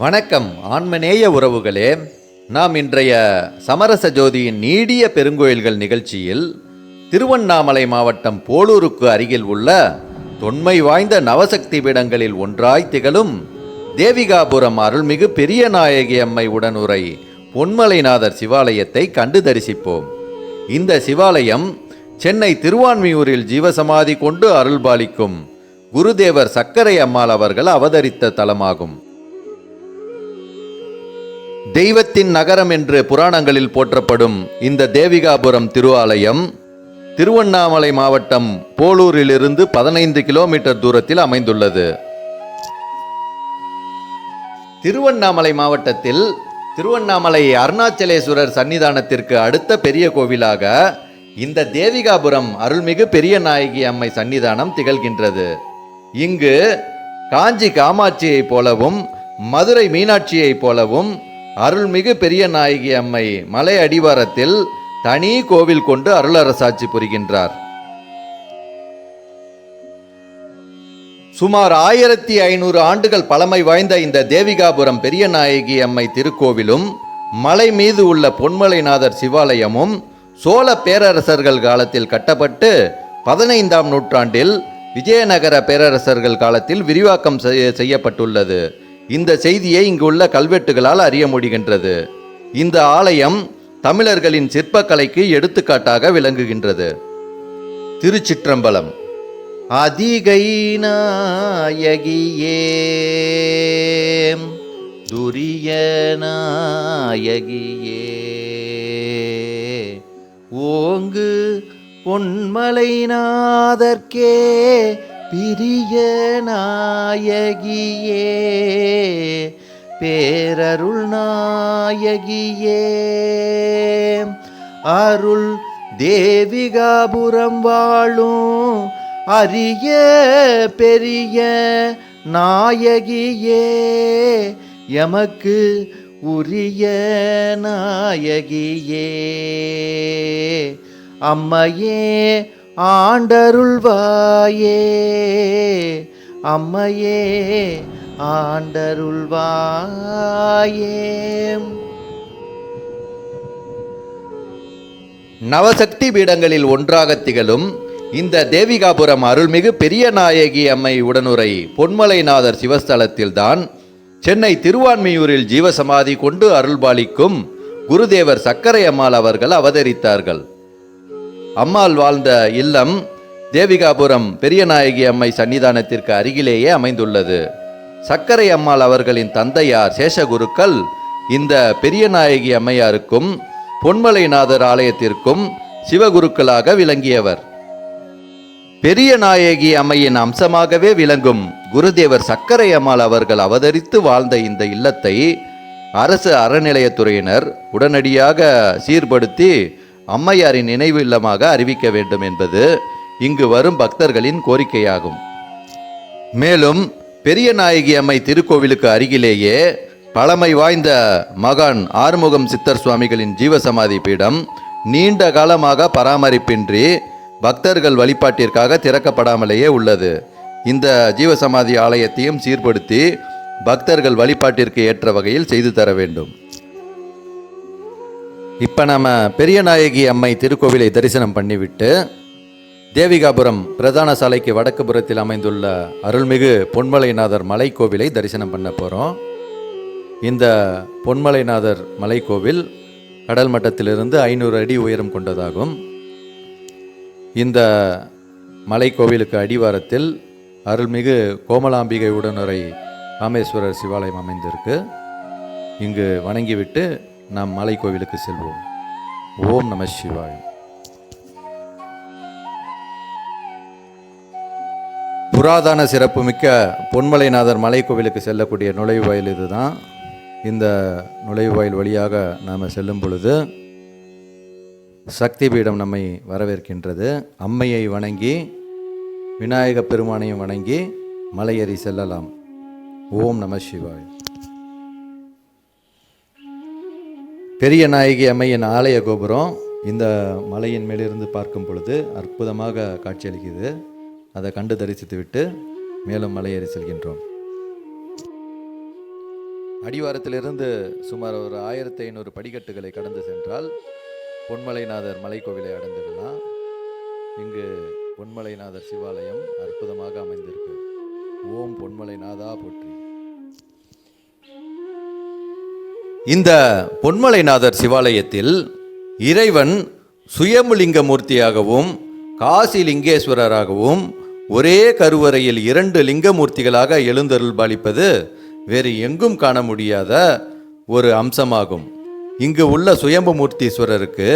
வணக்கம் ஆன்மநேய உறவுகளே. நாம் இன்றைய சமரச ஜோதியின் நீடிய பெருங்கோயில்கள் நிகழ்ச்சியில் திருவண்ணாமலை மாவட்டம் போளூருக்கு அருகில் உள்ள தொன்மை வாய்ந்த நவசக்தி பீடங்களில் ஒன்றாய் திகழும் தேவிகாபுரம் அருள்மிகு பெரியநாயகி அம்மை உடனுரை பொன்மலைநாதர் சிவாலயத்தை கண்டு தரிசிப்போம். இந்த சிவாலயம் சென்னை திருவான்மியூரில் ஜீவசமாதி கொண்டு அருள்பாலிக்கும் குருதேவர் சக்கரை அம்மாள் அவர்கள் அவதரித்த தலமாகும். தெய்வத்தின் நகரம் என்று புராணங்களில் போற்றப்படும் இந்த தேவிகாபுரம் திருஆலயம் திருவண்ணாமலை மாவட்டம் போளூரிலிருந்து 15 கிலோமீட்டர் தூரத்தில் அமைந்துள்ளது. திருவண்ணாமலை மாவட்டத்தில் திருவண்ணாமலை அருணாச்சலேஸ்வரர் சன்னிதானத்திற்கு அடுத்த பெரிய கோவிலாக இந்த தேவிகாபுரம் அருள்மிகு பெரியநாயகி அம்மை சன்னிதானம் திகழ்கின்றது. இங்கு காஞ்சி காமாட்சியைப் போலவும் மதுரை மீனாட்சியைப் போலவும் அருள்மிகு பெரியநாயகி அம்மை மலை அடிவாரத்தில் தனி கோவில் கொண்டு அருளரசாட்சி புரிகின்றார். சுமார் 1500 ஆண்டுகள் பழமை வாய்ந்த இந்த தேவிகாபுரம் பெரியநாயகி அம்மை திருக்கோவிலும் மலை மீது உள்ள பொன்மலைநாதர் சிவாலயமும் சோழ பேரரசர்கள் காலத்தில் கட்டப்பட்டு 15ஆம் நூற்றாண்டில் விஜயநகர பேரரசர்கள் காலத்தில் விரிவாக்கம் செய்யப்பட்டுள்ளது. இந்த செய்தியை இங்குள்ள கல்வெட்டுகளால் அறிய முடிகின்றது. இந்த ஆலயம் தமிழர்களின் சிற்பக்கலைக்கு எடுத்துக்காட்டாக விளங்குகின்றது. திருச்சிற்றம்பலம். அதிகை நாயகியே துரிய நாயகியே ஓங்கு பொன்மலைநாதர்க்கே பிரிய நாயகியே பேரருள் நாயகியே அருள் தேவிகாபுரம் வாழும் அரிய பெரிய நாயகியே எமக்கு உரிய நாயகியே அம்மையே ஆண்டருள்வாயே அம்மையே ஆண்டருள்வாயே. நவசக்தி பீடங்களில் ஒன்றாக திகழும் இந்த தேவிகாபுரம் அருள்மிகு பெரியநாயகி அம்மை உடனுரை பொன்மலைநாதர் சிவஸ்தலத்தில்தான் சென்னை திருவான்மியூரில் ஜீவசமாதி கொண்டு அருள்பாலிக்கும் குருதேவர் சக்கரை அம்மாள் அவர்கள் அவதரித்தார்கள். அம்மாள் வாழ்ந்த இல்லம் தேவிகாபுரம் பெரியநாயகி அம்மை சன்னிதானத்திற்கு அருகிலேயே அமைந்துள்ளது. சக்கரை அம்மாள் அவர்களின் தந்தையார் சேஷகுருக்கள் இந்த பெரியநாயகி அம்மையாருக்கும் பொன்மலைநாதர் ஆலயத்திற்கும் சிவகுருக்களாக விளங்கியவர். பெரியநாயகி அம்மையின் அம்சமாகவே விளங்கும் குருதேவர் சக்கரை அம்மாள் அவர்கள் அவதரித்து வாழ்ந்த இந்த இல்லத்தை அரசு அறநிலையத்துறையினர் உடனடியாக சீர்படுத்தி அம்மையாரின் நினைவு இல்லமாக அறிவிக்க வேண்டும் என்பது இங்கு வரும் பக்தர்களின் கோரிக்கையாகும். மேலும் பெரியநாயகி அம்மை திருக்கோவிலுக்கு அருகிலேயே பழமை வாய்ந்த மகான் ஆறுமுகம் சித்தர் சுவாமிகளின் ஜீவசமாதி பீடம் நீண்ட காலமாக பராமரிப்பின்றி பக்தர்கள் வழிபாட்டிற்காக திறக்கப்படாமலேயே உள்ளது. இந்த ஜீவசமாதி ஆலயத்தையும் சீர்படுத்தி பக்தர்கள் வழிபாட்டிற்கு ஏற்ற வகையில் செய்து தர வேண்டும். இப்போ நம்ம பெரியநாயகி அம்மை திருக்கோவிலை தரிசனம் பண்ணிவிட்டு தேவிகாபுரம் பிரதான சாலைக்கு வடக்கு புறத்தில் அமைந்துள்ள அருள்மிகு பொன்மலைநாதர் மலைக்கோவிலை தரிசனம் பண்ண போகிறோம். இந்த பொன்மலைநாதர் மலைக்கோவில் கடல் மட்டத்திலிருந்து 500 அடி உயரம் கொண்டதாகும். இந்த மலைக்கோவிலுக்கு அடிவாரத்தில் அருள்மிகு கோமலாம்பிகை உடனுரை ராமேஸ்வரர் சிவாலயம் அமைந்திருக்கு. இங்கு வணங்கிவிட்டு நாம் மலைக்கோவிலுக்கு செல்வோம். ஓம் நம சிவாய. புராதன சிறப்புமிக்க பொன்மலைநாதர் மலைக்கோவிலுக்கு செல்லக்கூடிய நுழைவாயில் இதுதான். இந்த நுழைவாயில் வழியாக நாம் செல்லும் பொழுது சக்தி பீடம் நம்மை வரவேற்கின்றது. அம்மையை வணங்கி விநாயக பெருமானையும் வணங்கி மலையேறி செல்லலாம். ஓம் நம சிவாய். பெரியநாயகி அம்மையின் ஆலய கோபுரம் இந்த மலையின் மேலிருந்து பார்க்கும் பொழுது அற்புதமாக காட்சியளிக்குது. அதை கண்டு தரிசித்து விட்டு மேலும் மலையேறி செல்கின்றோம். அடிவாரத்திலிருந்து சுமார் ஒரு 1500 படிக்கட்டுகளை கடந்து சென்றால் பொன்மலைநாதர் மலைக்கோவிலை அடைந்துடலாம். இங்கு பொன்மலைநாதர் சிவாலயம் அற்புதமாக அமைந்திருக்கு. ஓம் பொன்மலைநாதா போற்றி. இந்த பொன்மலைநாதர் சிவாலயத்தில் இறைவன் சுயம்புலிங்க மூர்த்தியாகவும் காசி லிங்கேஸ்வரராகவும் ஒரே கருவறையில் 2 லிங்கமூர்த்திகளாக எழுந்தருள் பாலிப்பது வேறு எங்கும் காண முடியாத ஒரு அம்சமாகும். இங்கு உள்ள சுயம்புமூர்த்தீஸ்வரருக்கு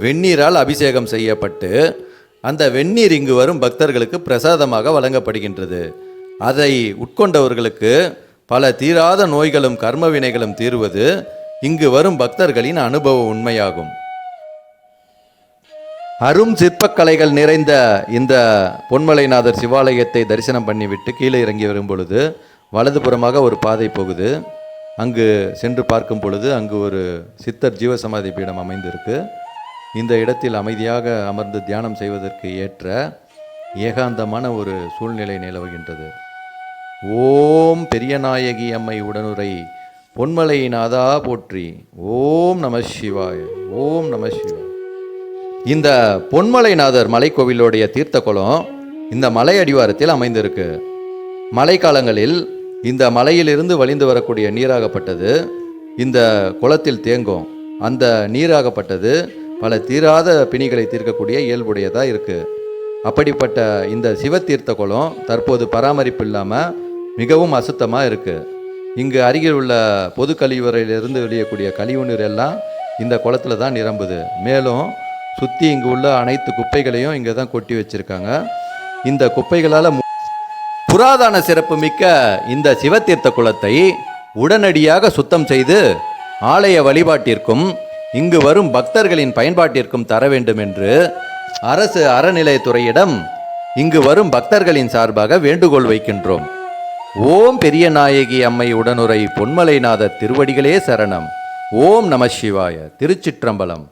வெந்நீரால் அபிஷேகம் செய்யப்பட்டு அந்த வெந்நீர் இங்கு வரும் பக்தர்களுக்கு பிரசாதமாக வழங்கப்படுகின்றது. அதை உட்கொண்டவர்களுக்கு பல தீராத நோய்களும் கர்ம வினைகளும் தீர்வது இங்கு வரும் பக்தர்களின் அனுபவ உண்மையாகும். அரும் சிற்பக்கலைகள் நிறைந்த இந்த பொன்மலைநாதர் சிவாலயத்தை தரிசனம் பண்ணிவிட்டு கீழே இறங்கி வரும் பொழுது வலதுபுறமாக ஒரு பாதை போகுது. அங்கு சென்று பார்க்கும் பொழுது அங்கு ஒரு சித்தர் ஜீவசமாதி பீடம் அமைந்திருக்கு. இந்த இடத்தில் அமைதியாக அமர்ந்து தியானம் செய்வதற்கு ஏற்ற ஏகாந்தமான ஒரு சூழ்நிலை நிலவுகின்றது. ஓம் பெரியநாயகி அம்மை உடனுரை பொன்மலைநாதா போற்றி. ஓம் நம சிவாய. ஓம் நம சிவாய. இந்த பொன்மலைநாதர் மலைக்கோவிலுடைய தீர்த்த குளம் இந்த மலை அடிவாரத்தில் அமைந்திருக்கு. மழைக்காலங்களில் இந்த மலையிலிருந்து வழிந்து வரக்கூடிய நீராகப்பட்டது இந்த குளத்தில் தேங்கும். அந்த நீராகப்பட்டது பல தீராத பிணிகளை தீர்க்கக்கூடிய இயல்புடையதாக இருக்குது. அப்படிப்பட்ட இந்த சிவத்தீர்த்த குளம் தற்போது பராமரிப்பு இல்லாமல் மிகவும் அசுத்தமாக இருக்குது. இங்கு அருகில் உள்ள பொது கழிவறையிலிருந்து வெளியக்கூடிய கழிவு நீர் எல்லாம் இந்த குளத்தில் தான் நிரம்புது. மேலும் சுற்றி இங்கு உள்ள அனைத்து குப்பைகளையும் இங்கே தான் கொட்டி வச்சுருக்காங்க. இந்த குப்பைகளால் புராதன சிறப்பு மிக்க இந்த சிவத்தீர்த்த குளத்தை உடனடியாக சுத்தம் செய்து ஆலய வழிபாட்டிற்கும் இங்கு வரும் பக்தர்களின் பயன்பாட்டிற்கும் தர வேண்டும் என்று அரசு அறநிலையத்துறையிடம் இங்கு வரும் பக்தர்களின் சார்பாக வேண்டுகோள் வைக்கின்றோம். ஓம் பெரியநாயகி அம்மை உடனுரை பொன்மலைநாதர் திருவடிகளே சரணம். ஓம் நம சிவாய. திருச்சிற்றம்பலம்.